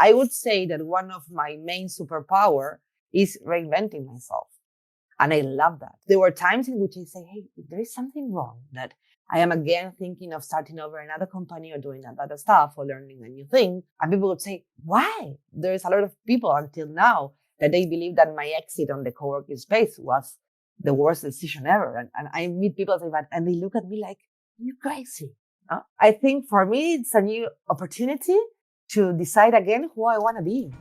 I would say that one of my main superpower is reinventing myself. And I love that. There were times in which I say, hey, there is something wrong, that I am again thinking of starting over another company or doing another stuff or learning a new thing. And people would say, why? There's a lot of people until now that they believe that my exit on the co-working space was the worst decision ever. And I meet people like that and they look at me like, you're crazy. I think for me, it's a new opportunity to decide again who I want to be.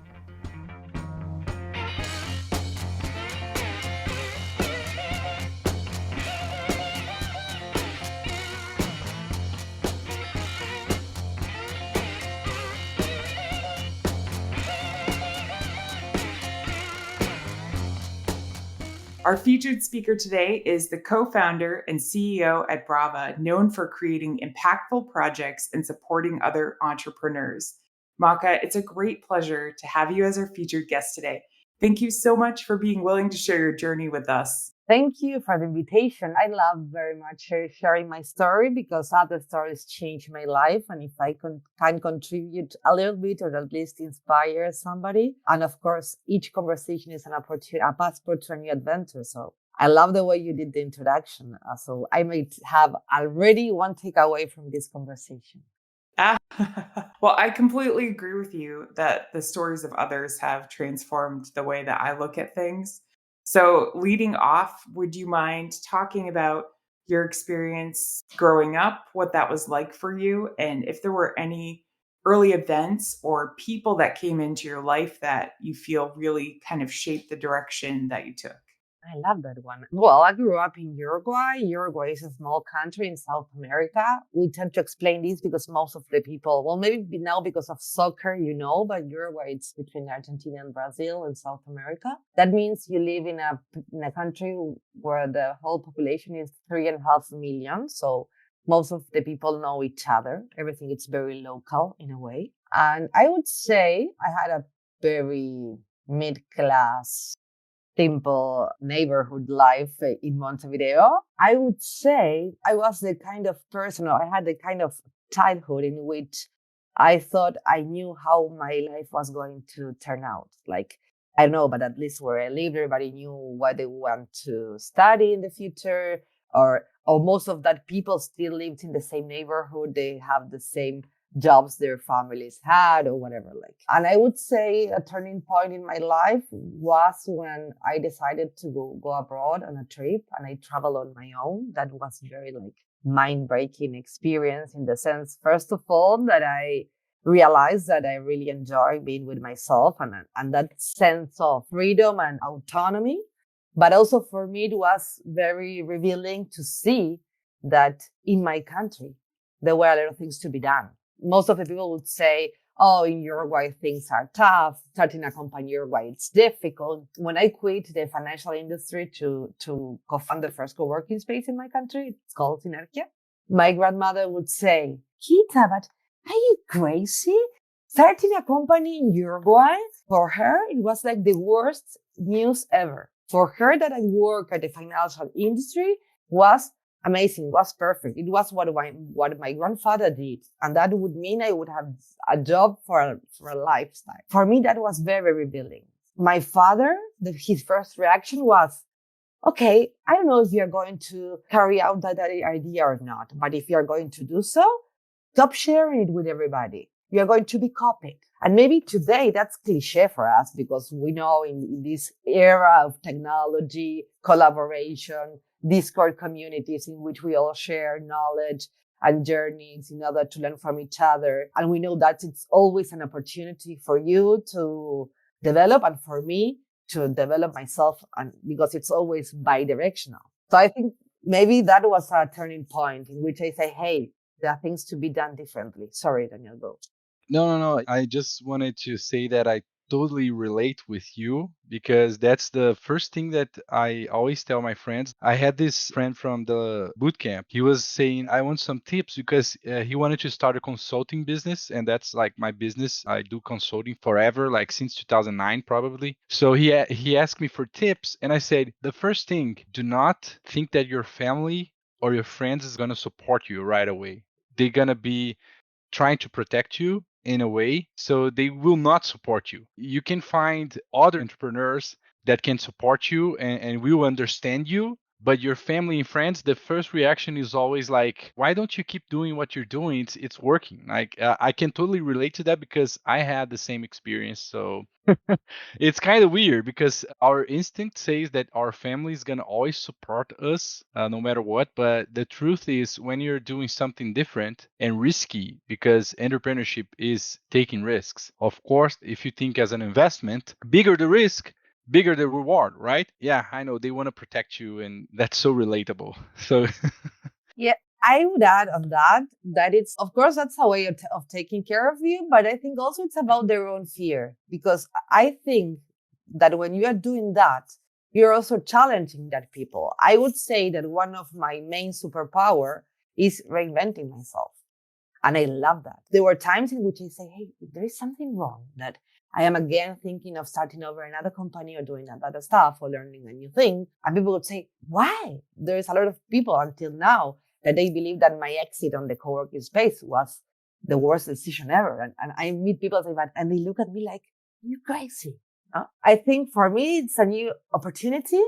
Our featured speaker today is the co-founder and CEO at Brava, known for creating impactful projects and supporting other entrepreneurs. Maca, it's a great pleasure to have you as our featured guest today. Thank you so much for being willing to share your journey with us. Thank you for the invitation. I love very much sharing my story because other stories change my life. And if I can contribute a little bit or at least inspire somebody. And of course, each conversation is an opportunity, a passport to a new adventure. So I love the way you did the introduction. So I might have already one takeaway from this conversation. Well, I completely agree with you that the stories of others have transformed the way that I look at things. So, leading off, would you mind talking about your experience growing up, what that was like for you, and if there were any early events or people that came into your life that you feel really kind of shaped the direction that you took? I love that one. Well, I grew up in Uruguay. Uruguay is a small country in South America. We tend to explain this because most of the people, well, maybe now because of soccer, but Uruguay, it's between Argentina and Brazil in South America. That means you live in a country where the whole population is 3.5 million. So most of the people know each other. Everything is very local in a way. And I would say I had a very mid-class simple neighborhood life in Montevideo. I would say I was the kind of person, or I had the kind of childhood in which I thought I knew how my life was going to turn out. Like, I don't know, but at least where I lived, everybody knew what they want to study in the future, or most of that people still lived in the same neighborhood. They have the same jobs their families had or whatever. And I would say a turning point in my life was when I decided to go abroad on a trip, and I traveled on my own. That was very mind-breaking experience in the sense, first of all, that I realized that I really enjoy being with myself and that sense of freedom and autonomy. But also for me, it was very revealing to see that in my country, there were a lot of things to be done. Most of the people would say, oh, in Uruguay, things are tough. Starting a company in Uruguay, it's difficult. When I quit the financial industry to co-found the first co-working space in my country, it's called Synergia, my grandmother would say, Kita, but are you crazy? Starting a company in Uruguay, for her, it was like the worst news ever. For her, that I work at the financial industry was amazing, was perfect. It was what my grandfather did. And that would mean I would have a job for a lifestyle. For me, that was very revealing. My father, his first reaction was, okay, I don't know if you're going to carry out that idea or not, but if you're going to do so, stop sharing it with everybody. You're going to be copied. And maybe today that's cliche for us because we know in this era of technology, collaboration, Discord communities in which we all share knowledge and journeys in order to learn from each other. And we know that it's always an opportunity for you to develop and for me to develop myself, and because it's always bi-directional. So I think maybe that was a turning point in which I say, hey, there are things to be done differently. Sorry, Daniel, go. No. I just wanted to say that I totally relate with you because that's the first thing that I always tell my friends. I had this friend from the boot camp. He was saying, I want some tips because he wanted to start a consulting business. And that's like my business. I do consulting forever, like since 2009, probably. So he asked me for tips. And I said, the first thing, do not think that your family or your friends is going to support you right away. They're going to be trying to protect you, in a way, so they will not support you. You can find other entrepreneurs that can support you and will understand you, but your family and friends, the first reaction is always like, why don't you keep doing what you're doing? It's working. Like, I can totally relate to that because I had the same experience. So it's kind of weird because our instinct says that our family is going to always support us no matter what. But the truth is, when you're doing something different and risky, because entrepreneurship is taking risks, of course, if you think as an investment, bigger the risk, bigger the reward, right? Yeah, I know they want to protect you, and that's so relatable. So, Yeah, I would add on that that it's, of course, that's a way of taking care of you, but I think also it's about their own fear. Because I think that when you are doing that, you're also challenging that people. I would say that one of my main superpower is reinventing myself. And I love that. There were times in which I say, hey, there is something wrong, that I am again thinking of starting over another company or doing another stuff or learning a new thing. And people would say, why? There's a lot of people until now that they believe that my exit on the co-working space was the worst decision ever. And I meet people say that, and they look at me like, you're crazy. I think for me, it's a new opportunity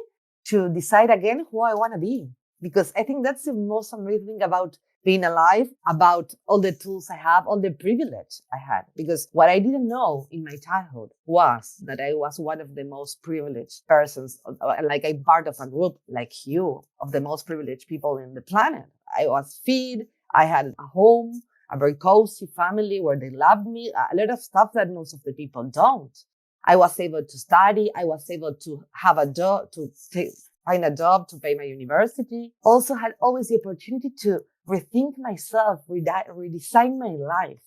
to decide again who I want to be. Because I think that's the most amazing thing about being alive, about all the tools I have, all the privilege I had. Because what I didn't know in my childhood was that I was one of the most privileged persons, like I'm part of a group like you, of the most privileged people in the planet. I was fed, I had a home, a very cozy family where they loved me, a lot of stuff that most of the people don't. I was able to study, I was able to have a job, find a job to pay my university. Also had always the opportunity to rethink myself, redesign my life.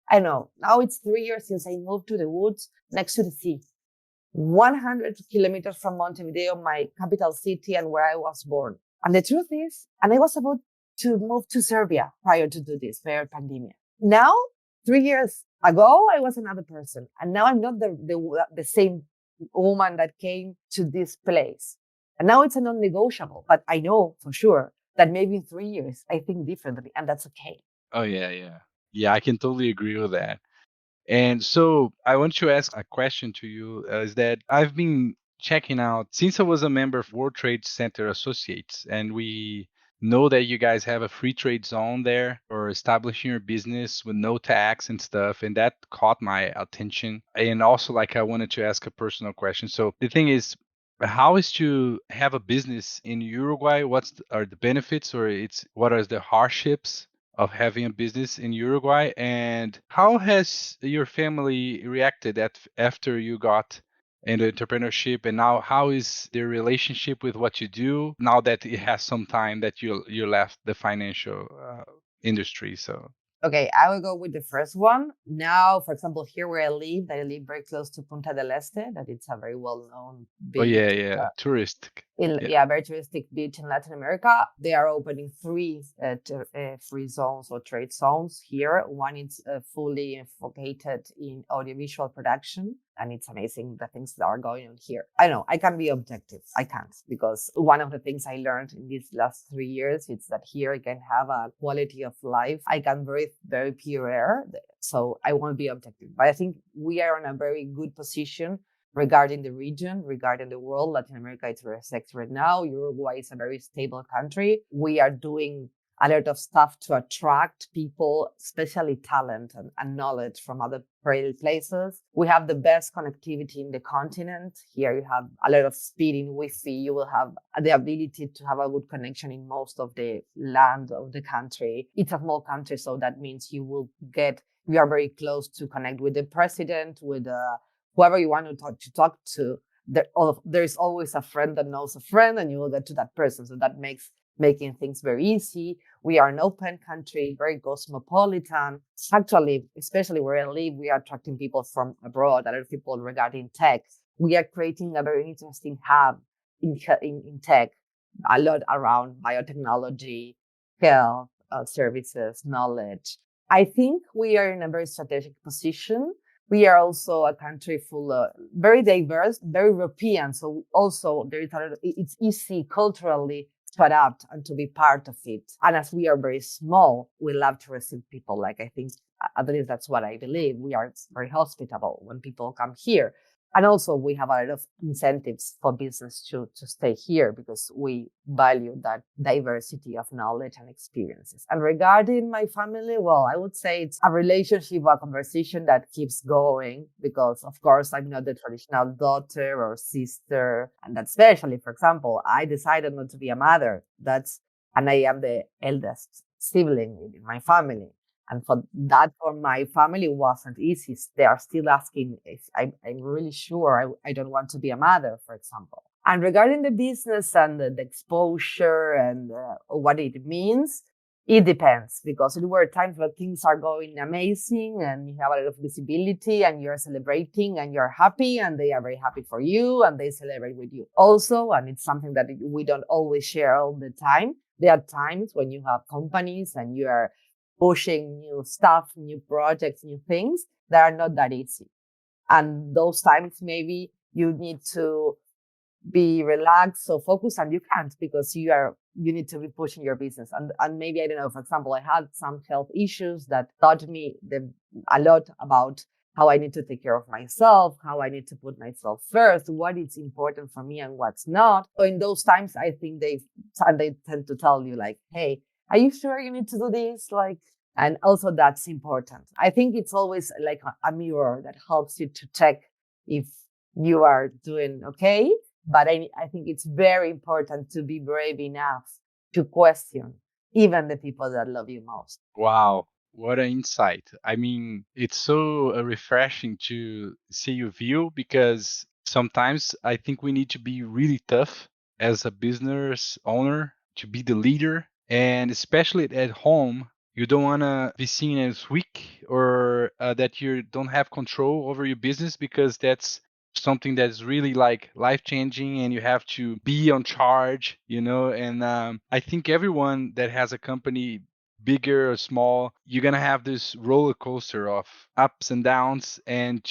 I know now it's 3 years since I moved to the woods next to the sea, 100 kilometers from Montevideo, my capital city and where I was born. And the truth is, and I was about to move to Serbia prior to do this, prior pandemic. Now, 3 years ago, I was another person. And now I'm not the same woman that came to this place. And now it's a non-negotiable, but I know for sure that maybe in 3 years, I think differently, and that's okay. oh, yeah, yeah. Yeah, I can totally agree with that. And so I want to ask a question to you is that I've been checking out since I was a member of World Trade Center Associates, and we know that you guys have a free trade zone there for establishing your business with no tax and stuff. And that caught my attention. And also, like, I wanted to ask a personal question. So the thing is, how is to have a business in Uruguay? Are the benefits, or what are the hardships of having a business in Uruguay, and how has your family reacted after you got into entrepreneurship, and now how is their relationship with what you do now that it has some time that you left the financial industry? So Okay, I will go with the first one. Now, for example, here where I live very close to Punta del Este, that it's a very well-known oh beach. yeah, yeah, touristic. Yeah. Yeah, very touristic beach in Latin America. They are opening three free zones or trade zones here. One is fully focated in audiovisual production, and it's amazing the things that are going on here. I know I can be objective. I can't, because one of the things I learned in these last 3 years is that here I can have a quality of life. I can breathe very pure air, so I won't be objective. But I think we are in a very good position regarding the region, regarding the world. Latin America is very sexy right now. Uruguay is a very stable country. We are doing a lot of stuff to attract people, especially talent and knowledge from other places. We have the best connectivity in the continent. Here you have a lot of speed in Wi-Fi. You will have the ability to have a good connection in most of the land of the country. It's a small country, so that means you are very close to connect with the president, with whoever you want to talk to. There's always a friend that knows a friend, and you will get to that person. So that makes making things very easy. We are an open country, very cosmopolitan. Actually, especially where I live, we are attracting people from abroad, a lot of people regarding tech. We are creating a very interesting hub in tech, a lot around biotechnology, health, services, knowledge. I think we are in a very strategic position. We are also a country full of very diverse, very European. So also it's easy culturally to adapt and to be part of it. And as we are very small, we love to receive people. Like I think at least that's what I believe. We are very hospitable when people come here. And also we have a lot of incentives for business to stay here because we value that diversity of knowledge and experiences. And regarding my family, well, I would say it's a relationship, a conversation that keeps going because of course I'm not the traditional daughter or sister. And that especially, for example, I decided not to be a mother. And I am the eldest sibling in my family. And for that, for my family, wasn't easy. They are still asking if I'm really sure I don't want to be a mother, for example. And regarding the business and the exposure and what it means, it depends because there were times where things are going amazing and you have a lot of visibility and you're celebrating and you're happy and they are very happy for you and they celebrate with you also. And it's something that we don't always share all the time. There are times when you have companies and you are pushing new stuff, new projects, new things that are not that easy. And those times maybe you need to be relaxed or focused and you can't because you need to be pushing your business. And maybe, I don't know, for example, I had some health issues that taught me a lot about how I need to take care of myself, how I need to put myself first, what is important for me and what's not. So in those times, I think they tend to tell you like, hey, are you sure you need to do this? And also that's important. I think it's always like a mirror that helps you to check if you are doing okay. But I think it's very important to be brave enough to question even the people that love you most. Wow, what an insight. I mean, it's so refreshing to see your view because sometimes I think we need to be really tough as a business owner to be the leader. And especially at home, you don't want to be seen as weak or that you don't have control over your business because that's something that's really like life changing and you have to be on charge, and I think everyone that has a company, bigger or small, you're gonna have this roller coaster of ups and downs, and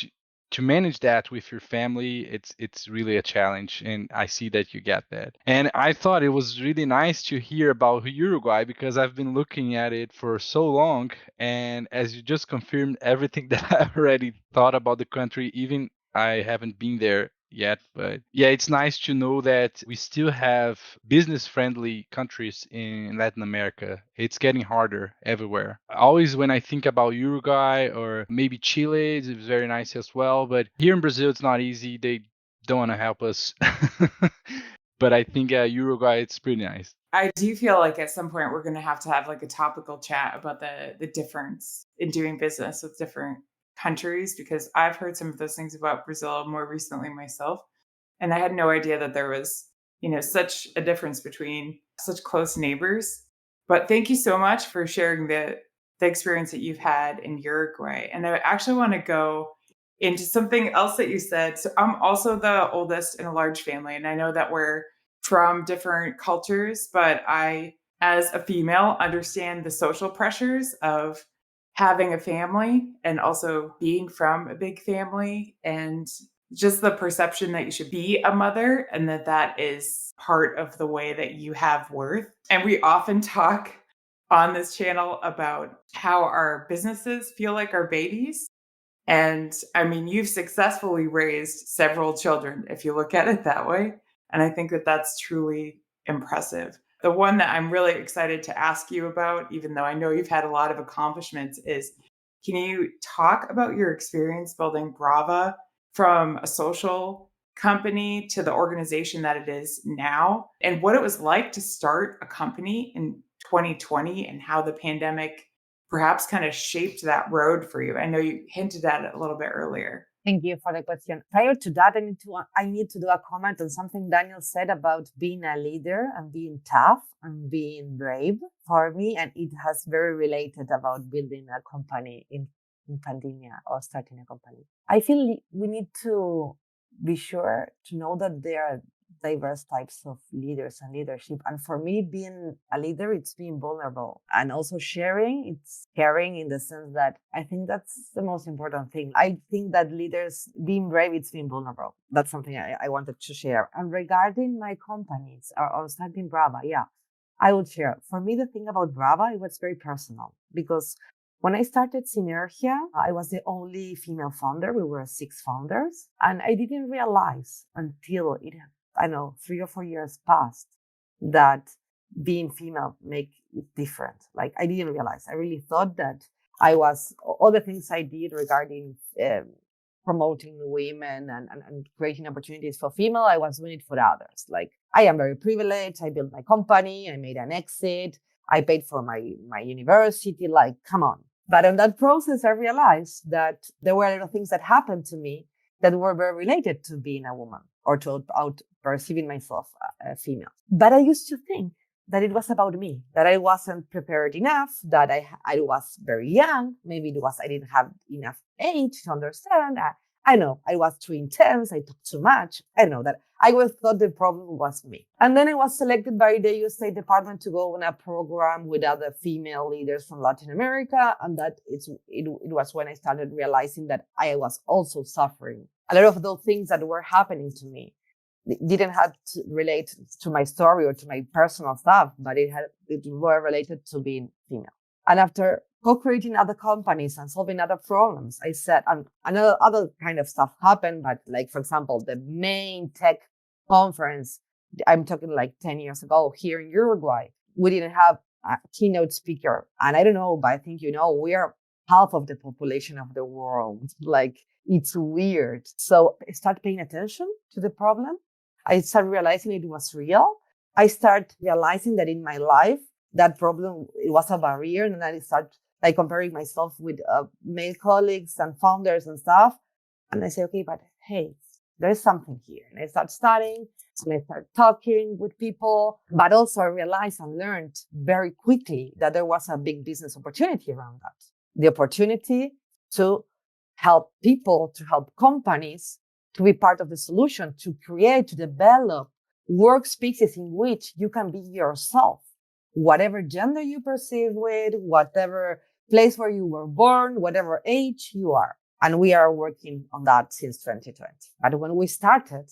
to manage that with your family, it's really a challenge, and I see that you get that. And I thought it was really nice to hear about Uruguay because I've been looking at it for so long, and as you just confirmed everything that I already thought about the country, even I haven't been there yet, but yeah, it's nice to know that we still have business friendly countries in Latin America. It's getting harder everywhere. Always when I think about Uruguay or maybe Chile, it's very nice as well, but here in Brazil it's not easy. They don't want to help us. But I think Uruguay, it's pretty nice. I do feel like at some point we're going to have like a topical chat about the difference in doing business with different countries, because I've heard some of those things about Brazil more recently myself. And I had no idea that there was, such a difference between such close neighbors. But thank you so much for sharing the experience that you've had in Uruguay. And I actually want to go into something else that you said. So I'm also the oldest in a large family, and I know that we're from different cultures, but I, as a female, understand the social pressures of having a family and also being from a big family, and just the perception that you should be a mother and that is part of the way that you have worth. And we often talk on this channel about how our businesses feel like our babies. And I mean, you've successfully raised several children, if you look at it that way. And I think that that's truly impressive. The one that I'm really excited to ask you about, even though I know you've had a lot of accomplishments, is can you talk about your experience building Brava from a social company to the organization that it is now, and what it was like to start a company in 2020 and how the pandemic perhaps kind of shaped that road for you? I know you hinted at it a little bit earlier. Thank you for the question. Prior to that, I need to do a comment on something Daniel said about being a leader and being tough and being brave for me. And it has very related about building a company in pandemia or starting a company. I feel we need to be sure to know that there are diverse types of leaders and leadership. And for me, being a leader, it's being vulnerable and also sharing. It's caring in the sense that I think that's the most important thing. I think that leaders being brave, it's being vulnerable. That's something I wanted to share. And regarding my companies or starting Brava, yeah, I would share. For me, the thing about Brava, it was very personal because When I started Synergia, I was the only female founder. We were 6 founders. And I didn't realize until I don't know, 3 or 4 years passed that being female make it different. Like I didn't realize. I really thought that all the things I did regarding promoting women and creating opportunities for female, I was doing it for others. Like I am very privileged. I built my company. I made an exit. I paid for my university. Like, come on. But in that process, I realized that there were a lot of things that happened to me that were very related to being a woman or to out perceiving myself a female. But I used to think that it was about me, that I wasn't prepared enough, that I was very young. Maybe it was I didn't have enough age to understand. I know I was too intense. I talked too much. I know that I always thought the problem was me. And then I was selected by the U.S. State Department to go on a program with other female leaders from Latin America. And it was when I started realizing that I was also suffering. A lot of those things that were happening to me didn't have to relate to my story or to my personal stuff, but it were related to being female. And after co-creating other companies and solving other problems, I said, and other kind of stuff happened, but like, for example, the main tech conference, I'm talking like 10 years ago here in Uruguay, we didn't have a keynote speaker. And I don't know, but I think, we are half of the population of the world. Like, it's weird. So I started paying attention to the problem. I started realizing it was real. I started realizing that in my life, that problem, it was a barrier. And then I started like comparing myself with male colleagues and founders and stuff. And I say, okay, but hey, there's something here. And I started studying and I started talking with people. But also I realized and learned very quickly that there was a big business opportunity around that. The opportunity to help people, to help companies to be part of the solution, to create, to develop workspaces in which you can be yourself, whatever gender you perceive with, whatever place where you were born, whatever age you are. And we are working on that since 2020. But when we started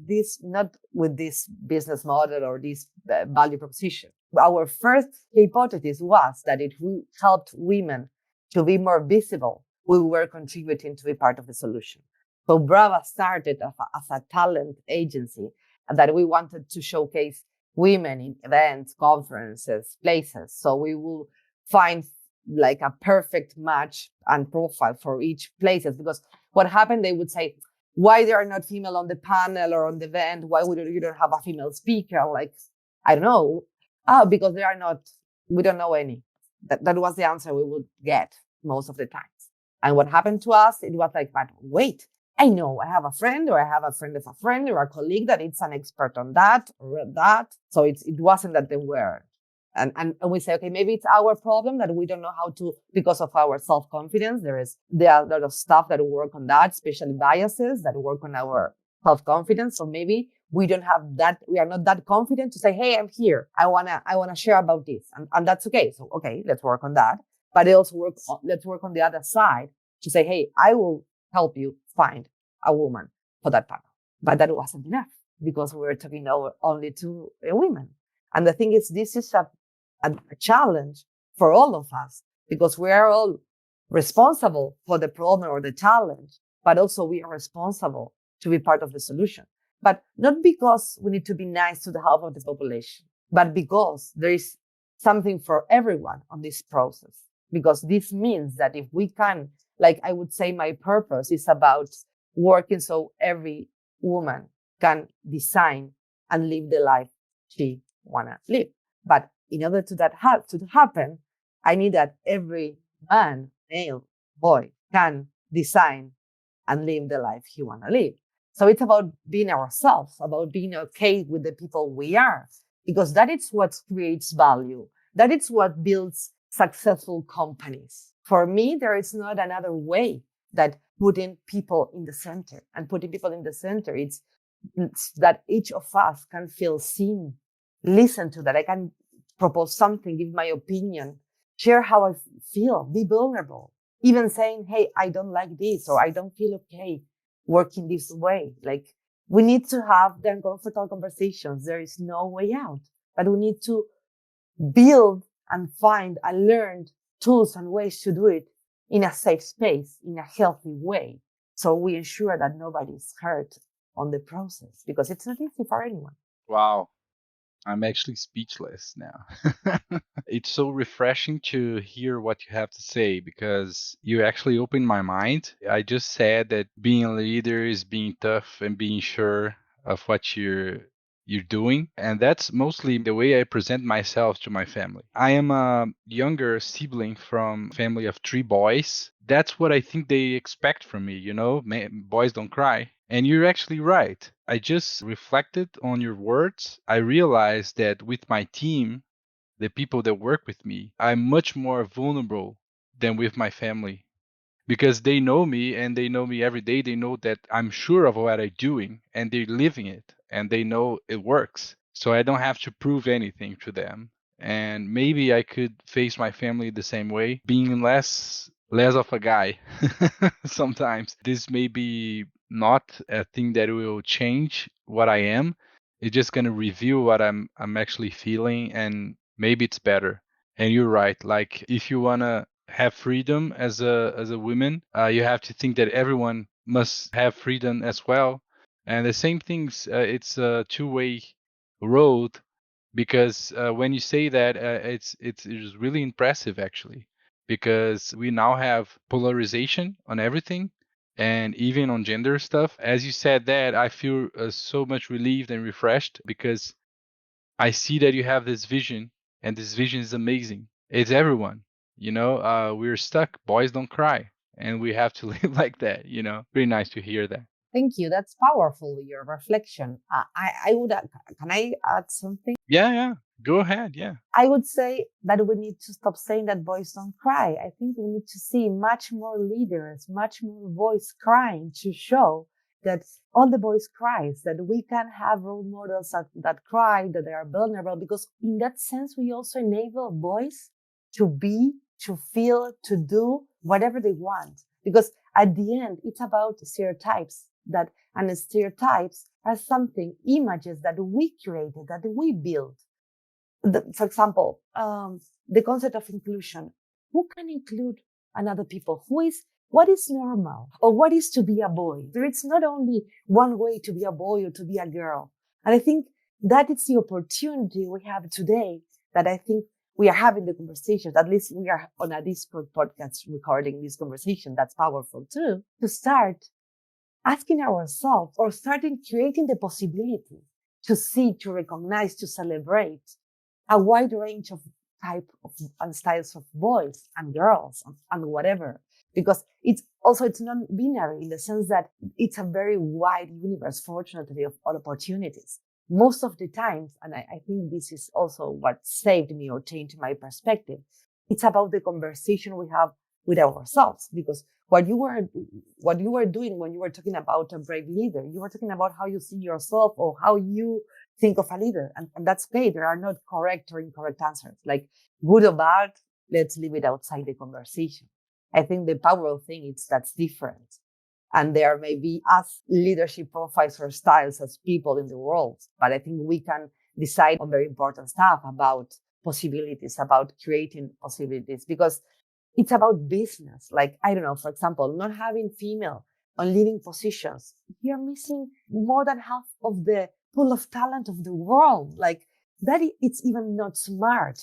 this not with this business model or this value proposition. Our first hypothesis was that if we helped women to be more visible, we were contributing to be part of the solution. So Brava started as a talent agency that we wanted to showcase women in events, conferences, places. So we will find like a perfect match and profile for each places. Because what happened, they would say, why there are not female on the panel or on the event? Why you don't have a female speaker? Like, I don't know. Because there are not, we don't know any. That was the answer we would get most of the times. And what happened to us, it was like, but wait, I know I have a friend or I have a friend of a friend or a colleague that is an expert on that or that. So it wasn't that they were. And we say, okay, maybe it's our problem that we don't know how to, because of our self-confidence. There are a lot of stuff that work on that, especially biases that work on our self-confidence. So maybe we don't have that, we are not that confident to say, hey, I'm here. I wanna share about this. And that's okay. So okay, let's work on that. But it also let's work on the other side to say, hey, I will help you find a woman for that panel. But that wasn't enough because we were talking only to women. And the thing is, this is a challenge for all of us because we are all responsible for the problem or the challenge, but also we are responsible to be part of the solution. But not because we need to be nice to the half of the population, but because there is something for everyone on this process. Because this means that if we can, like I would say, my purpose is about working so every woman can design and live the life she wanna live. But in order to happen, I need that every man, male, boy can design and live the life he wanna live. So it's about being ourselves, about being okay with the people we are, because that is what creates value. That is what builds successful companies. For me, there is not another way that putting people in the center. And putting people in the center, it's that each of us can feel seen, listen to that. I can propose something, give my opinion, share how I feel, be vulnerable. Even saying, hey, I don't like this, or I don't feel okay working this way. Like, we need to have the uncomfortable conversations. There is no way out, but we need to build and find and learn tools and ways to do it in a safe space, in a healthy way. So we ensure that nobody's hurt on the process because it's not easy for anyone. Wow. I'm actually speechless now. It's so refreshing to hear what you have to say because you actually opened my mind. I just said that being a leader is being tough and being sure of what you're doing, and that's mostly the way I present myself to my family. I am a younger sibling from a family of 3 boys. That's what I think they expect from me, boys don't cry. And you're actually right. I just reflected on your words. I realized that with my team, the people that work with me, I'm much more vulnerable than with my family because they know me and they know me every day. They know that I'm sure of what I'm doing and they're living it and they know it works. So I don't have to prove anything to them. And maybe I could face my family the same way, being less of a guy sometimes. This may be not a thing that will change what I am. It's just gonna reveal what I'm actually feeling and maybe it's better. And you're right. Like if you wanna have freedom as a woman, you have to think that everyone must have freedom as well. And the same things, it's a two-way road because when you say that, it's really impressive actually, because we now have polarization on everything and even on gender stuff. As you said that, I feel so much relieved and refreshed because I see that you have this vision, and this vision is amazing. It's everyone, we're stuck. Boys don't cry, and we have to live like that. Pretty nice to hear that. Thank you. That's powerful, your reflection. I would, can I add something? Yeah. Go ahead. Yeah. I would say that we need to stop saying that boys don't cry. I think we need to see much more leaders, much more voice crying to show that all the boys cries, that we can have role models that cry, that they are vulnerable, because in that sense, we also enable boys to be, to feel, to do whatever they want. Because at the end, it's about stereotypes and stereotypes are something, images that we created, that we built. For example, the concept of inclusion. Who can include another people? What is normal? Or what is to be a boy? There is not only one way to be a boy or to be a girl. And I think that is the opportunity we have today, that I think we are having the conversations. At least we are on a Discord podcast recording this conversation. That's powerful too, to start asking ourselves or starting creating the possibility to see, to recognize, to celebrate a wide range of type of and styles of boys and girls and whatever. Because it's non-binary in the sense that it's a very wide universe, fortunately, of all opportunities. Most of the times, and I think this is also what saved me or changed my perspective, it's about the conversation we have with ourselves. Because what you were doing when you were talking about a brave leader, you were talking about how you see yourself or how you think of a leader. And that's great. There are not correct or incorrect answers. Like good or bad, let's leave it outside the conversation. I think the powerful thing is that's different. And there may be us leadership profiles or styles as people in the world. But I think we can decide on very important stuff about possibilities, about creating possibilities, because it's about business. Like, I don't know, for example, not having female on leading positions. You're missing more than half of the pool of talent of the world. Like that, it's even not smart,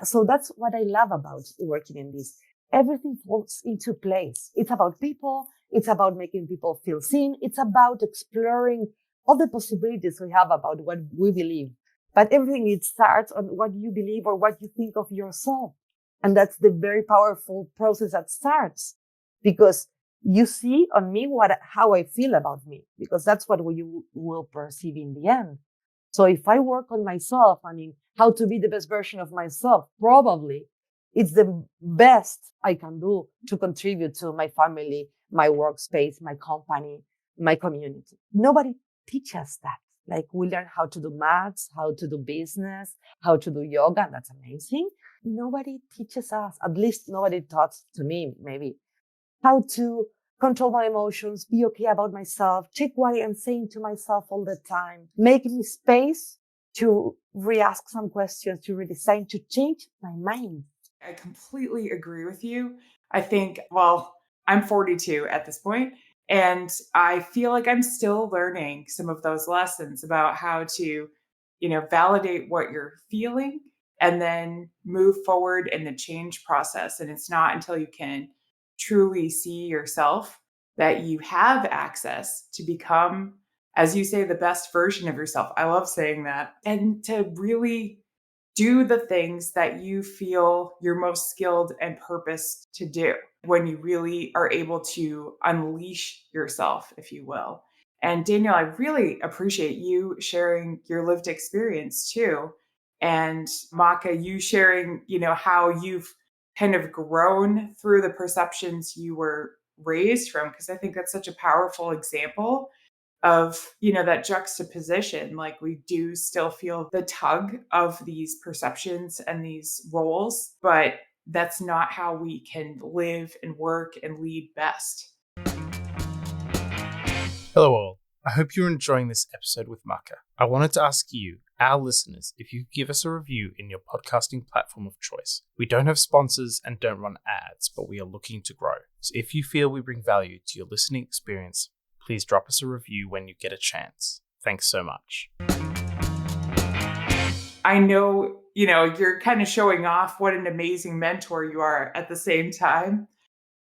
so that's what I love about working in this. Everything falls into place. It's about people. It's about making people feel seen. It's about exploring all the possibilities we have about what we believe. But everything, it starts on what you believe or what you think of yourself. And that's the very powerful process that starts, because you see on me how I feel about me, because that's what you will perceive in the end. So if I work on myself and in how to be the best version of myself, probably it's the best I can do to contribute to my family, my workspace, my company, my community. Nobody teaches that. Like we learn how to do maths, how to do business, how to do yoga. That's amazing. Nobody teaches us, at least nobody taught to me, maybe, how to control my emotions, be okay about myself, check what I am saying to myself all the time, make me space to re-ask some questions, to redesign, to change my mind. I completely agree with you. I think, well, I'm 42 at this point, and I feel like I'm still learning some of those lessons about how to, validate what you're feeling and then move forward in the change process. And it's not until you can truly see yourself that you have access to become, as you say, the best version of yourself. I love saying that. And to really do the things that you feel you're most skilled and purposed to do when you really are able to unleash yourself, if you will. And Daniel, I really appreciate you sharing your lived experience too. And Maca, you sharing, how you've kind of grown through the perceptions you were raised from, because I think that's such a powerful example of that juxtaposition. Like, we do still feel the tug of these perceptions and these roles, but that's not how we can live and work and lead best. Hello all, I hope you're enjoying this episode with Maca. I wanted to ask you, our listeners, if you could give us a review in your podcasting platform of choice. We don't have sponsors and don't run ads, but we are looking to grow. So if you feel we bring value to your listening experience, please drop us a review when you get a chance. Thanks so much. I know, you're kind of showing off what an amazing mentor you are at the same time.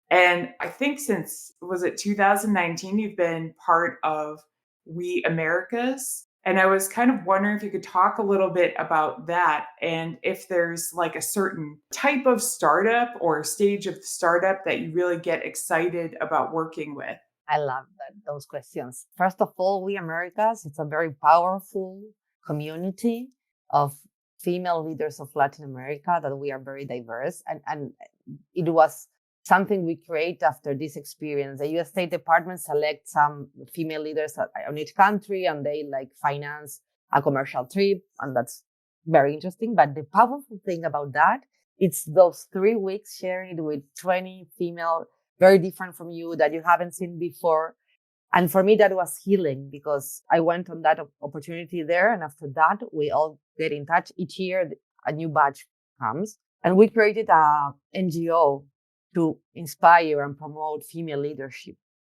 And I think since, was it 2019, you've been part of We Americas. And I was kind of wondering if you could talk a little bit about that, and if there's like a certain type of startup or stage of startup that you really get excited about working with. I love those questions. First of all, We Americas, it's a very powerful community of female leaders of Latin America, that we are very diverse. And it was something we create after this experience. The US State Department selects some female leaders on each country, and they like finance a commercial trip. And that's very interesting. But the powerful thing about that, it's those 3 weeks sharing it with 20 female, very different from you, that you haven't seen before. And for me, that was healing, because I went on that opportunity there. And after that, we all get in touch. Each year, a new batch comes. And we created a NGO to inspire and promote female leadership.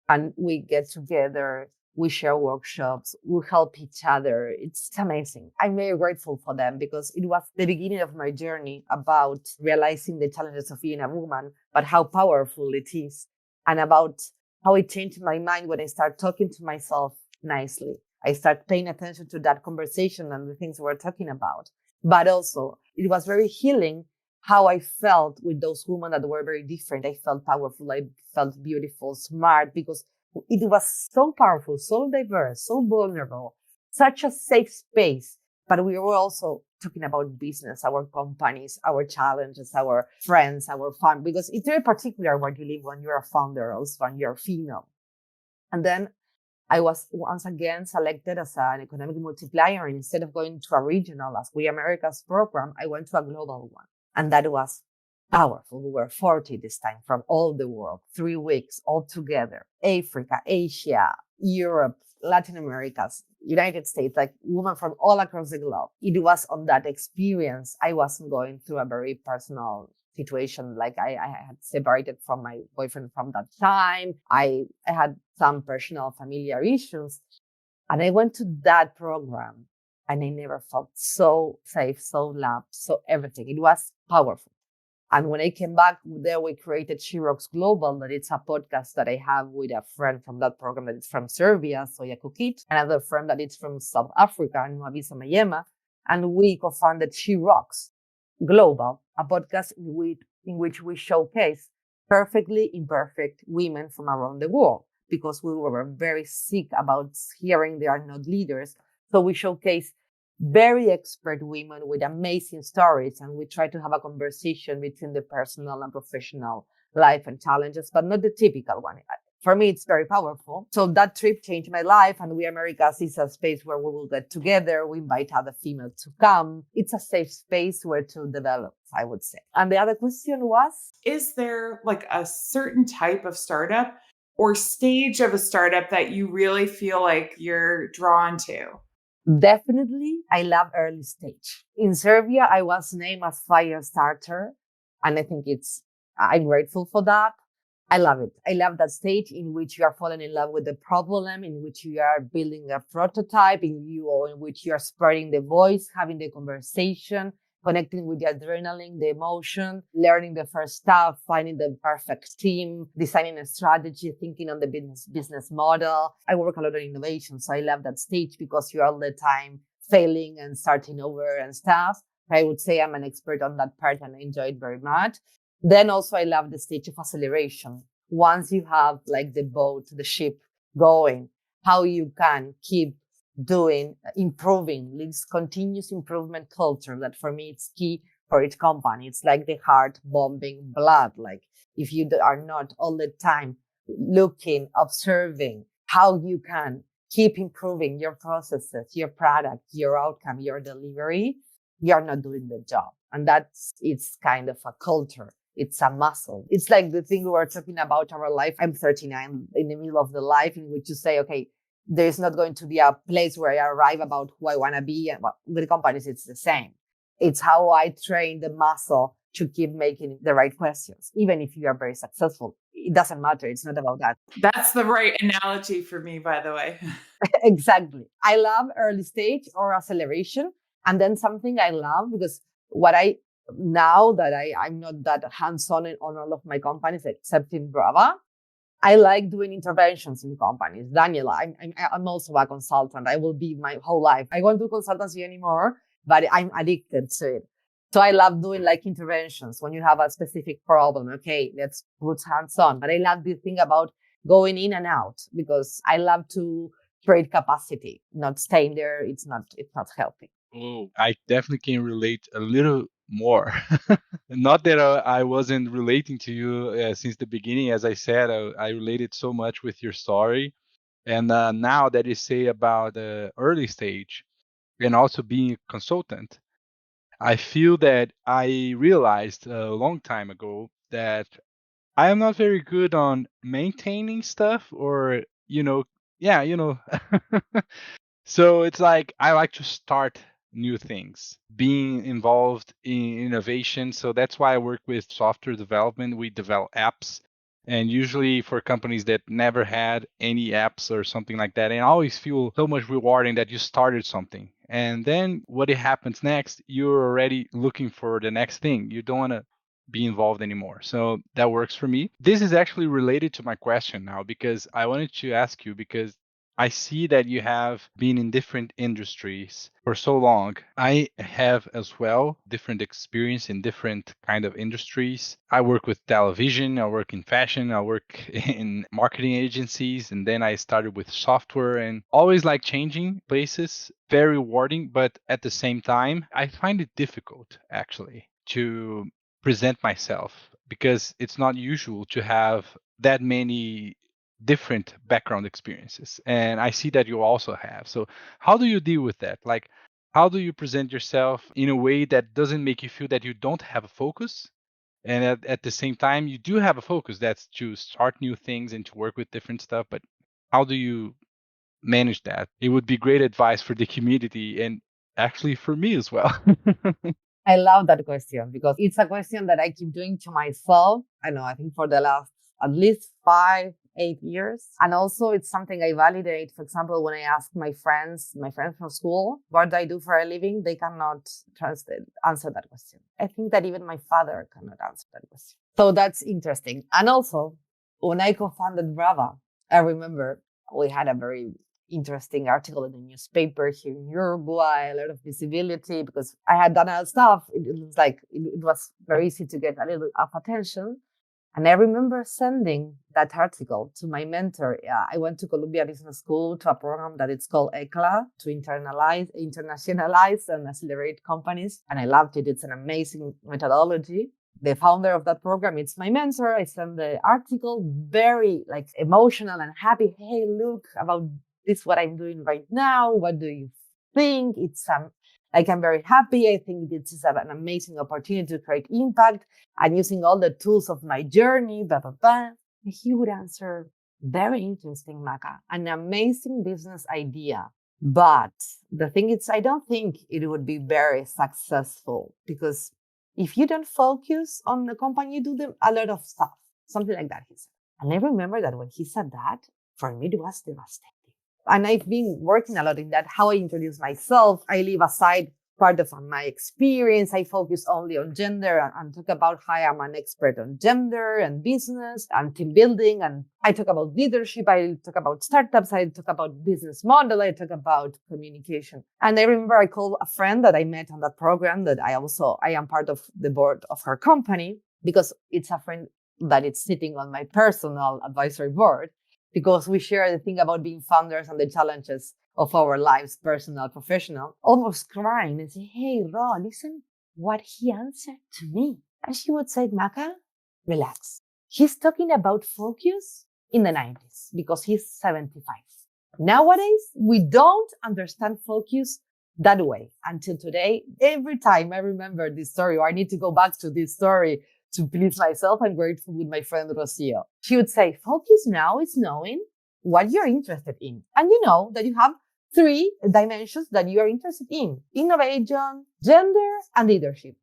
And we get together, we share workshops, we help each other. It's amazing. I'm very grateful for them, because it was the beginning of my journey about realizing the challenges of being a woman, but how powerful it is, and about how it changed my mind when I start talking to myself nicely. I start paying attention to that conversation and the things we're talking about. But also, it was very healing how I felt with those women that were very different. I felt powerful. I felt beautiful, smart, because it was so powerful, so diverse, so vulnerable, such a safe space. But we were also talking about business, our companies, our challenges, our friends, our fun, because it's very particular what you live when you're a founder, also when you're female. And then I was once again selected as an economic multiplier. And instead of going to a regional, as We Americas program, I went to a global one. And that was powerful. We were 40 this time from all the world, 3 weeks all together, Africa, Asia, Europe, Latin America, United States, like women from all across the globe. It was on that experience. I wasn't going through a very personal situation. Like I had separated from my boyfriend from that time. I had some personal familiar issues. And I went to that program, and I never felt so safe, so loved, so everything. It was powerful. And when I came back there, we created She Rocks Global, that it's a podcast that I have with a friend from that program that is from Serbia, Soya Kukit, another friend that is from South Africa, Nwabisa Mayema. And we co-founded She Rocks Global, a podcast in which we showcase perfectly imperfect women from around the world, because we were very sick about hearing they are not leaders. So we showcase very expert women with amazing stories, and we try to have a conversation between the personal and professional life and challenges, but not the typical one. For me, it's very powerful. So that trip changed my life, and We Americas is a space where we will get together. We invite other females to come. It's a safe space where to develop, I would say. And the other question was? Is there like a certain type of startup or stage of a startup that you really feel like you're drawn to? Definitely, I love early stage. In Serbia, I was named as fire starter. And I think I'm grateful for that. I love it. I love that stage in which you are falling in love with the problem, in which you are building a prototype, in which you are spreading the voice, having the conversation, connecting with the adrenaline, the emotion, learning the first stuff, finding the perfect team, designing a strategy, thinking on the business model. I work a lot on innovation, so I love that stage because you're all the time failing and starting over and stuff. I would say I'm an expert on that part and I enjoy it very much. Then also I love the stage of acceleration. Once you have like the boat, the ship going, how you can keep doing, improving, this continuous improvement culture that for me it's key for each company. It's like the heart bombing blood. Like if you are not all the time looking, observing how you can keep improving your processes, your product, your outcome, your delivery, you're not doing the job. And it's kind of a culture. It's a muscle. It's like the thing we were talking about our life. I'm 39 in the middle of the life in which you say, okay, there's not going to be a place where I arrive about who I want to be. And with companies, it's the same. It's how I train the muscle to keep making the right questions. Even if you are very successful, it doesn't matter. It's not about that. That's the right analogy for me, by the way. Exactly. I love early stage or acceleration. And then something I love because now that I'm not that hands-on on all of my companies, except in Brava, I like doing interventions in companies. Daniela, I'm also a consultant. I will be my whole life. I won't do consultancy anymore, but I'm addicted to it. So I love doing like interventions when you have a specific problem. Okay, let's put hands on. But I love this thing about going in and out because I love to create capacity, not staying there. It's not healthy. Oh, I definitely can relate a little more. Not that I wasn't relating to you since the beginning. As I said, I related so much with your story. And now that you say about the early stage and also being a consultant, I feel that I realized a long time ago that I am not very good on maintaining stuff or, yeah, So it's like I like to start new things, being involved in innovation. So that's why I work with software development. We develop apps, and usually for companies that never had any apps or something like that. And I always feel so much rewarding that you started something. And then what happens next, you're already looking for the next thing. You don't want to be involved anymore. So that works for me. This is actually related to my question now because I wanted to ask you because I see that you have been in different industries for so long. I have as well different experience in different kind of industries. I work with television, I work in fashion, I work in marketing agencies, and then I started with software and always like changing places, very rewarding, but at the same time, I find it difficult actually to present myself because it's not usual to have that many different background experiences. And I see that you also have. So, how do you deal with that? Like, how do you present yourself in a way that doesn't make you feel that you don't have a focus? And at the same time, you do have a focus that's to start new things and to work with different stuff. But how do you manage that? It would be great advice for the community and actually for me as well. I love that question because it's a question that I keep doing to myself. I know, I think for the last at least 5-8 years. And also it's something I validate. For example, when I ask my friends from school, what do I do for a living? They cannot answer that question. I think that even my father cannot answer that question. So that's interesting. And also when I co-founded Brava, I remember we had a very interesting article in the newspaper here in Uruguay, a lot of visibility because I had done other stuff. It was like, it was very easy to get a little of attention. And I remember sending that article to my mentor. I went to Columbia Business School to a program that it's called ECLA to internationalize and accelerate companies. And I loved it. It's an amazing methodology. The founder of that program, it's my mentor. I sent the article very like emotional and happy. Hey, look about this, what I'm doing right now. What do you think? I'm very happy. I think this is an amazing opportunity to create impact and using all the tools of my journey, blah, blah, blah. And he would answer, very interesting, Maca, an amazing business idea. But the thing is, I don't think it would be very successful because if you don't focus on the company, you do a lot of stuff. Something like that, he said. And I remember that when he said that, for me, it was devastating. And I've been working a lot in that, how I introduce myself. I leave aside part of my experience. I focus only on gender and talk about how I'm an expert on gender and business and team building. And I talk about leadership. I talk about startups. I talk about business model. I talk about communication. And I remember I called a friend that I met on that program that I am part of the board of her company, because it's a friend that is sitting on my personal advisory board, because we share the thing about being founders and the challenges of our lives, personal, professional, almost crying and say, hey, Ro, listen what he answered to me. And she would say, Maca, relax. He's talking about focus in the 90s because he's 75. Nowadays, we don't understand focus that way until today. Every time I remember this story, or I need to go back to this story to please myself, I'm grateful with my friend Rocio. She would say, focus now is knowing what you're interested in. And you know that you have 3 dimensions that you are interested in: innovation, gender, and leadership.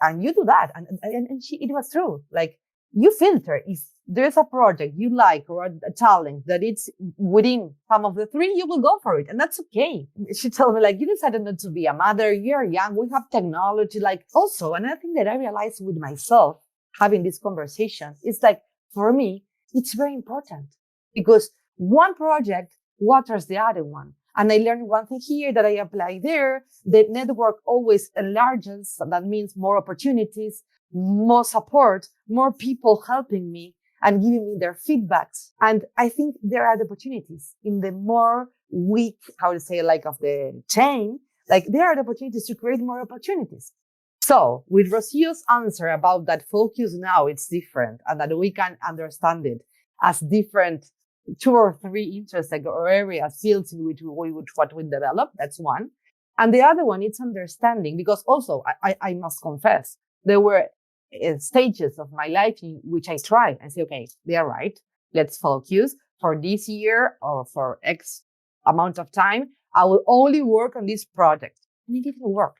And you do that, and it was true. Like, you filter if there's a project you like or a talent that it's within some of the 3, you will go for it. And that's okay. She told me, like, you decided not to be a mother. You're young. We have technology. Like, also, another thing that I realized with myself having this conversation is, like, for me, it's very important because one project waters the other one. And I learned one thing here that I apply there. The network always enlarges. So that means more opportunities, more support, more people helping me and giving me their feedbacks. And I think there are the opportunities in the more weak, how to say, like, of the chain, like, there are the opportunities to create more opportunities. So with Rocio's answer about that focus now, it's different, and that we can understand it as different 2 or 3 interests, like, or areas, fields in which what we develop. That's one. And the other one, it's understanding, because also I must confess, there were stages of my life in which I tried and say, okay, they are right. Let's focus for this year or for X amount of time. I will only work on this project. And it didn't work.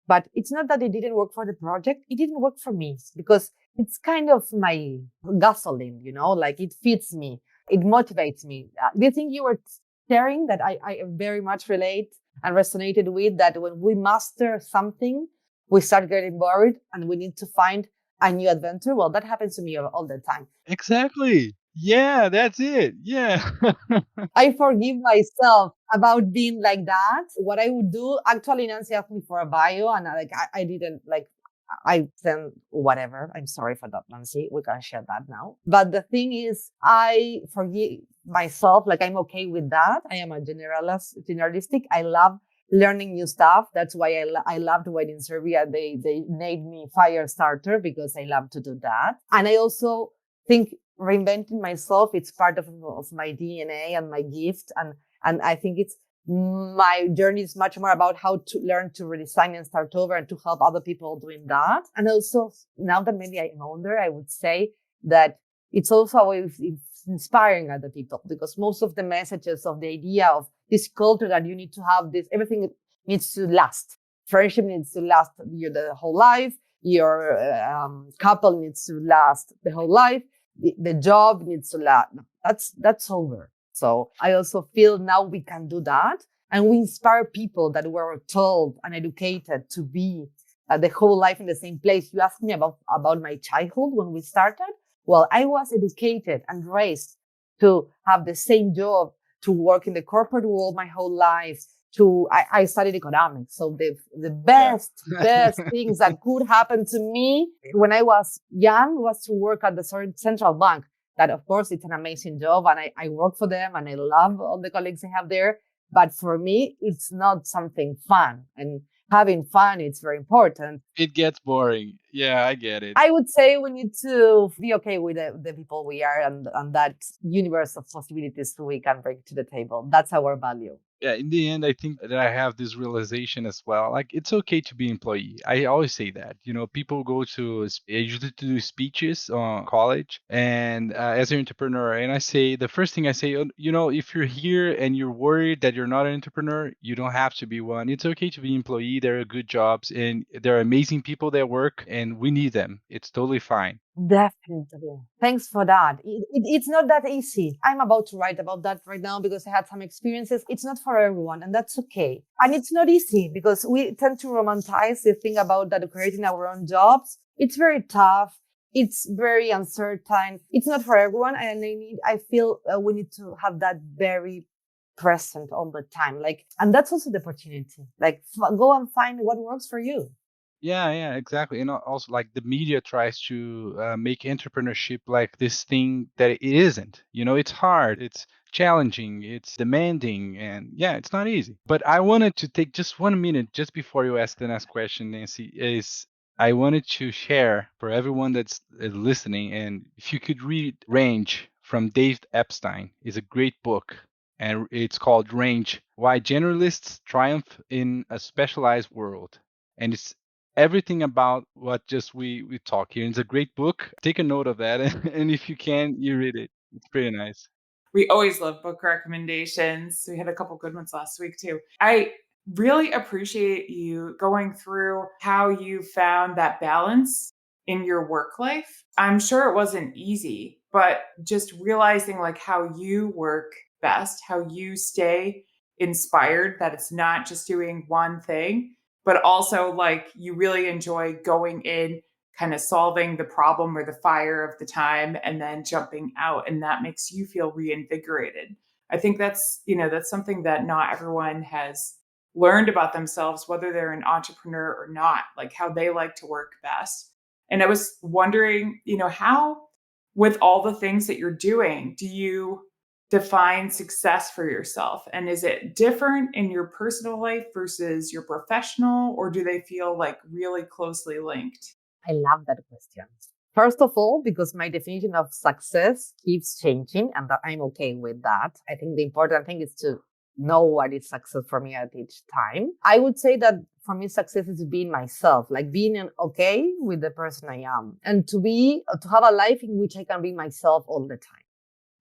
But it's not that it didn't work for the project. It didn't work for me because it's kind of my gasoline, like, it feeds me. It motivates me. Do you think you were sharing that I very much relate and resonated with that when we master something, we start getting bored and we need to find a new adventure? Well, that happens to me all the time. Exactly. Yeah, that's it. Yeah. I forgive myself about being like that. What I would do, actually, Nancy asked me for a bio, and I didn't, like, I sent whatever. I'm sorry for that, Nancy. We can share that now. But the thing is, I forgive myself. Like, I'm okay with that. I am a generalistic. I love learning new stuff. That's why I loved when in Serbia they named me fire starter, because I love to do that. And I also think reinventing myself, it's part of my DNA and my gift. And I think it's, my journey is much more about how to learn to redesign and start over and to help other people doing that. And also, now that maybe I'm older, I would say that it's also a way of inspiring other people, because most of the messages of the idea of this culture that you need to have this, everything needs to last. Friendship needs to last the whole life. Your couple needs to last the whole life. The job needs to last. That's over. So I also feel now we can do that, and we inspire people that were told and educated to be the whole life in the same place. You asked me about my childhood when we started. Well, I was educated and raised to have the same job, to work in the corporate world my whole life. I studied economics. So the best things that could happen to me when I was young was to work at the central bank. That, of course, it's an amazing job, and I work for them, and I love all the colleagues I have there. But for me, it's not something fun. And having fun, it's very important. It gets boring. Yeah, I get it. I would say we need to be okay with the people we are, and that universe of possibilities we can bring to the table. That's our value. Yeah, in the end, I think that I have this realization as well. Like, it's okay to be employee. I always say that. People go to, I usually do speeches on college and as an entrepreneur, and I say, the first thing I say, if you're here and you're worried that you're not an entrepreneur, you don't have to be one. It's okay to be employee. There are good jobs and there are amazing people that work and we need them. It's totally fine. Definitely. Thanks for that. It's not that easy. I'm about to write about that right now because I had some experiences. It's not for everyone, and that's okay. And it's not easy because we tend to romanticize the thing about that creating our own jobs. It's very tough. It's very uncertain. It's not for everyone. And I feel we need to have that very present all the time. And that's also the opportunity. Go and find what works for you. Yeah, exactly. And also, like, the media tries to make entrepreneurship like this thing that it isn't. It's hard, it's challenging, it's demanding, and yeah, it's not easy. But I wanted to take just 1 minute just before you ask the next question, Nancy, is I wanted to share for everyone that's listening, and if you could read Range from Dave Epstein, is a great book. And it's called Range: Why Generalists Triumph in a Specialized World. And it's everything about what just we talk here. It's a great book. Take a note of that, and if you can, you read it. It's pretty nice. We always love book recommendations. We had a couple good ones last week too. I really appreciate you going through how you found that balance in your work life. I'm sure it wasn't easy, but just realizing like how you work best, how you stay inspired, that it's not just doing one thing, but also like you really enjoy going in, kind of solving the problem or the fire of the time and then jumping out, and that makes you feel reinvigorated. I think that's something that not everyone has learned about themselves, whether they're an entrepreneur or not, like how they like to work best. And I was wondering, how, with all the things that you're doing, do you define success for yourself? And is it different in your personal life versus your professional, or do they feel like really closely linked? I love that question. First of all, because my definition of success keeps changing and that I'm okay with that. I think the important thing is to know what is success for me at each time. I would say that for me, success is being myself, like being okay with the person I am, and to have a life in which I can be myself all the time.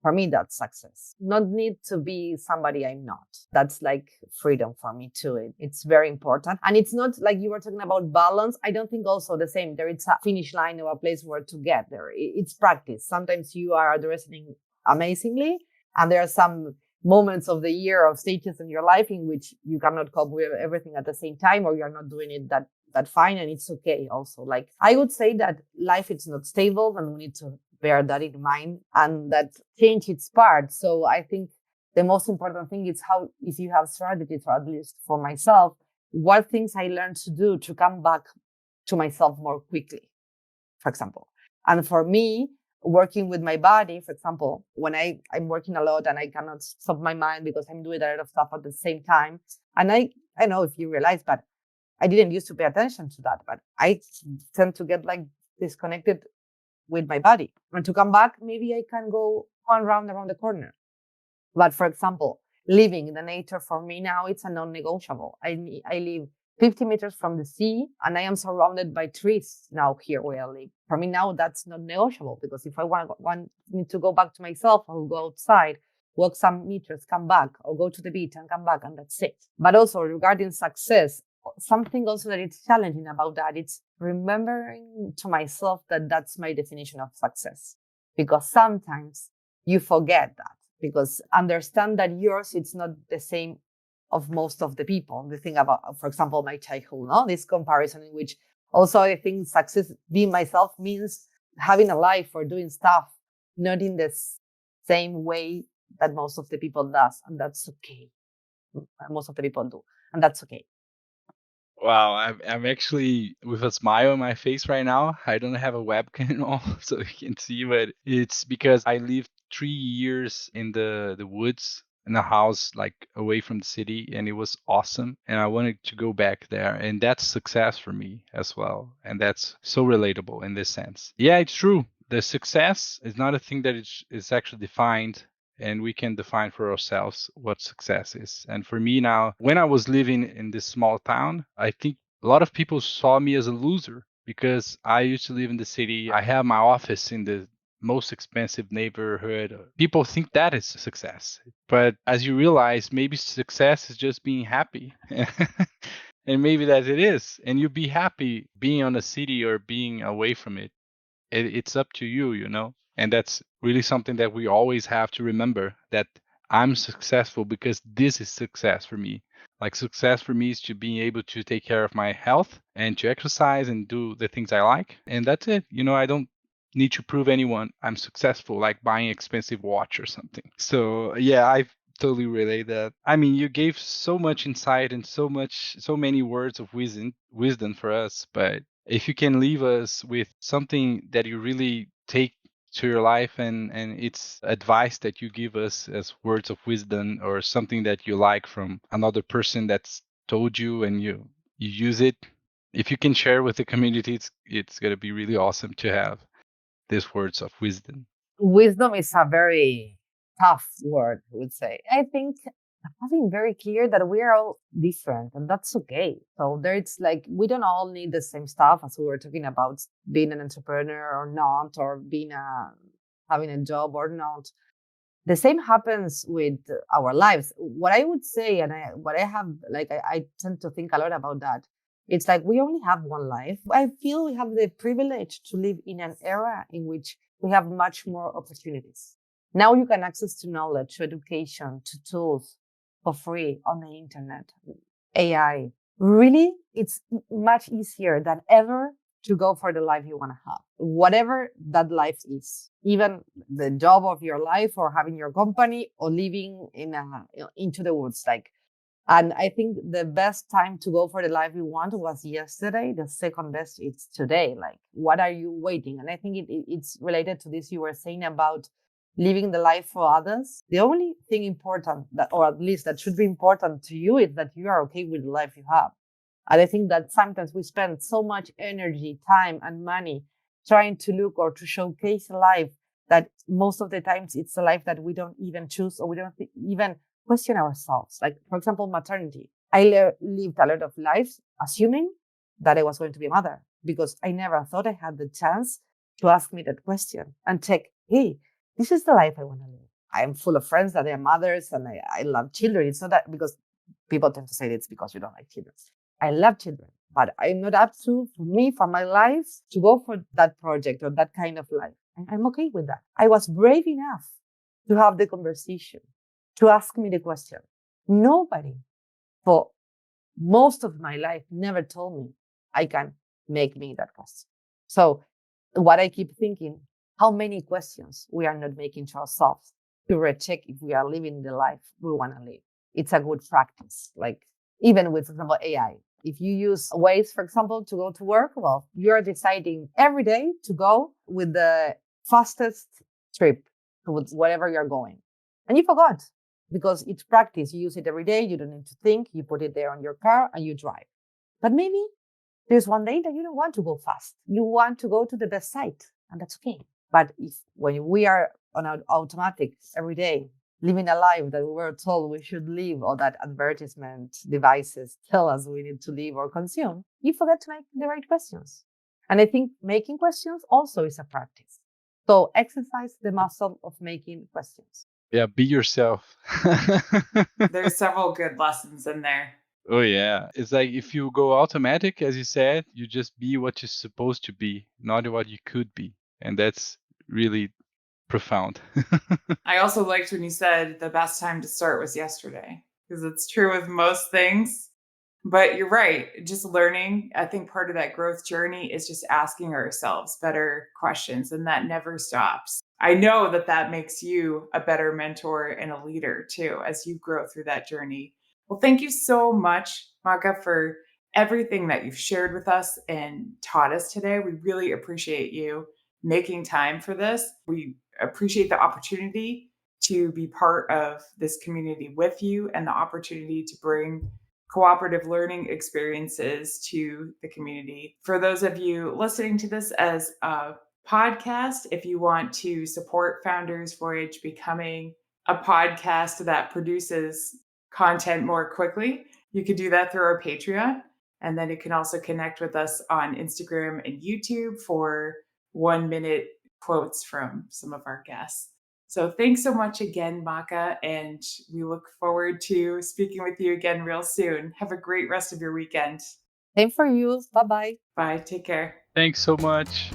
For me, that's success. Not need to be somebody I'm not. That's like freedom for me too. It's very important. And it's not like you were talking about balance. I don't think also the same. There is a finish line or a place where to get there. It's practice. Sometimes you are addressing amazingly. And there are some moments of the year or stages in your life in which you cannot cope with everything at the same time, or you're not doing it that fine. And it's okay also. Like I would say that life is not stable and we need to bear that in mind and that change its part. So I think the most important thing is how, if you have strategies, or at least for myself, what things I learned to do to come back to myself more quickly, for example. And for me, working with my body, for example, when I'm working a lot and I cannot stop my mind because I'm doing a lot of stuff at the same time. And I know if you realize, but I didn't used to pay attention to that, but I tend to get like disconnected with my body. And to come back, maybe I can go one round around the corner. But for example, living in the nature for me now, it's a non-negotiable. I live 50 meters from the sea and I am surrounded by trees now here where I live. For me now, that's not negotiable because if I want me to go back to myself, I'll go outside, walk some meters, come back, or go to the beach and come back, and that's it. But also regarding success, something also that it's challenging about that, it's remembering to myself that that's my definition of success. Because sometimes you forget that, because understand that yours, it's not the same of most of the people. The thing about, for example, my childhood, no? This comparison in which also I think success, being myself, means having a life or doing stuff not in the same way that most of the people does. And that's okay. Most of the people do. And that's okay. Wow, I'm actually with a smile on my face right now. I don't have a webcam on, so you can see, but it's because I lived 3 years in the woods in a house like away from the city, and it was awesome. And I wanted to go back there, and that's success for me as well. And that's so relatable in this sense. Yeah, it's true. The success is not a thing that is actually defined and we can define for ourselves what success is. And for me now, when I was living in this small town, I think a lot of people saw me as a loser because I used to live in the city. I have my office in the most expensive neighborhood. People think that is success. But as you realize, maybe success is just being happy. And maybe that it is. And you be happy being on a city or being away from it. It's up to you, you know? And that's really something that we always have to remember, that I'm successful because this is success for me. Like success for me is to be able to take care of my health and to exercise and do the things I like. And that's it. You know, I don't need to prove anyone I'm successful, like buying expensive watch or something. So yeah, I totally relate that. I mean, you gave so much insight and so many words of wisdom for us, but if you can leave us with something that you really take to your life, and it's advice that you give us as words of wisdom, or something that you like from another person that's told you and you use it, if you can share with the community, it's going to be really awesome to have these words of wisdom. Wisdom is a very tough word, I would say. I think having very clear that we are all different and that's okay. So there's like, we don't all need the same stuff as we were talking about being an entrepreneur or not, or having a job or not. The same happens with our lives. What I would say, and what I have, like, I tend to think a lot about that. It's like we only have one life. I feel we have the privilege to live in an era in which we have much more opportunities. Now you can access to knowledge, to education, to tools for free on the internet, AI. Really, it's much easier than ever to go for the life you want to have, whatever that life is, even the job of your life or having your company or living into the woods. Like, and I think the best time to go for the life you want was yesterday. The second best is today. Like, what are you waiting? And I think it's related to this you were saying about living the life for others. The only thing important that, or at least that should be important to you, is that you are okay with the life you have. And I think that sometimes we spend so much energy, time, and money trying to look or to showcase a life that most of the times it's a life that we don't even choose, or we don't even question ourselves. Like, for example, maternity. I lived a lot of lives assuming that I was going to be a mother because I never thought I had the chance to ask me that question and check, hey, this is the life I want to live. I'm full of friends that are mothers and I love children. It's not that because people tend to say it's because you don't like children. I love children, but I'm not up to, for me, for my life, to go for that project or that kind of life. I'm okay with that. I was brave enough to have the conversation, to ask me the question. Nobody for most of my life never told me I can make me that question. So what I keep thinking, how many questions we are not making to ourselves to recheck if we are living the life we want to live. It's a good practice. Like, even with, for example, AI. If you use Waze, for example, to go to work, well, you're deciding every day to go with the fastest trip to wherever you're going. And you forgot, because it's practice. You use it every day. You don't need to think. You put it there on your car and you drive. But maybe there's one day that you don't want to go fast. You want to go to the best site, and that's okay. But if when we are on our automatic every day, living a life that we were told we should live, or that advertisement devices tell us we need to live or consume, you forget to make the right questions. And I think making questions also is a practice. So exercise the muscle of making questions. Yeah, be yourself. There's several good lessons in there. Oh yeah, it's like if you go automatic, as you said, you just be what you're supposed to be, not what you could be, and that's really profound. I also liked when you said the best time to start was yesterday, because it's true with most things. But you're right, just learning. I think part of that growth journey is just asking ourselves better questions, and that never stops. I know that that makes you a better mentor and a leader too, as you grow through that journey. Well, thank you so much, Maca, for everything that you've shared with us and taught us today. We really appreciate you making time for this. We appreciate the opportunity to be part of this community with you, and the opportunity to bring cooperative learning experiences to the community. For those of you listening to this as a podcast, if you want to support Founders Voyage becoming a podcast that produces content more quickly, you could do that through our Patreon. And then you can also connect with us on Instagram and YouTube for 1-minute quotes from some of our guests. So thanks so much again, Maca, and we look forward to speaking with you again real soon. Have a great rest of your weekend. Same for you. Bye-bye. Bye. Take care. Thanks so much.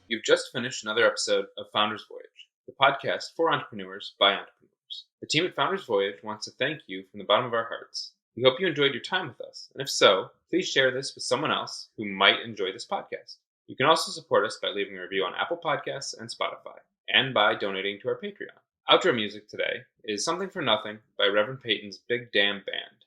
You've just finished another episode of Founders Voyage, the podcast for entrepreneurs by entrepreneurs. The team at Founders Voyage wants to thank you from the bottom of our hearts. We hope you enjoyed your time with us, and if so, please share this with someone else who might enjoy this podcast. You can also support us by leaving a review on Apple Podcasts and Spotify, and by donating to our Patreon. Outro music today is Something for Nothing by Reverend Peyton's Big Damn Band.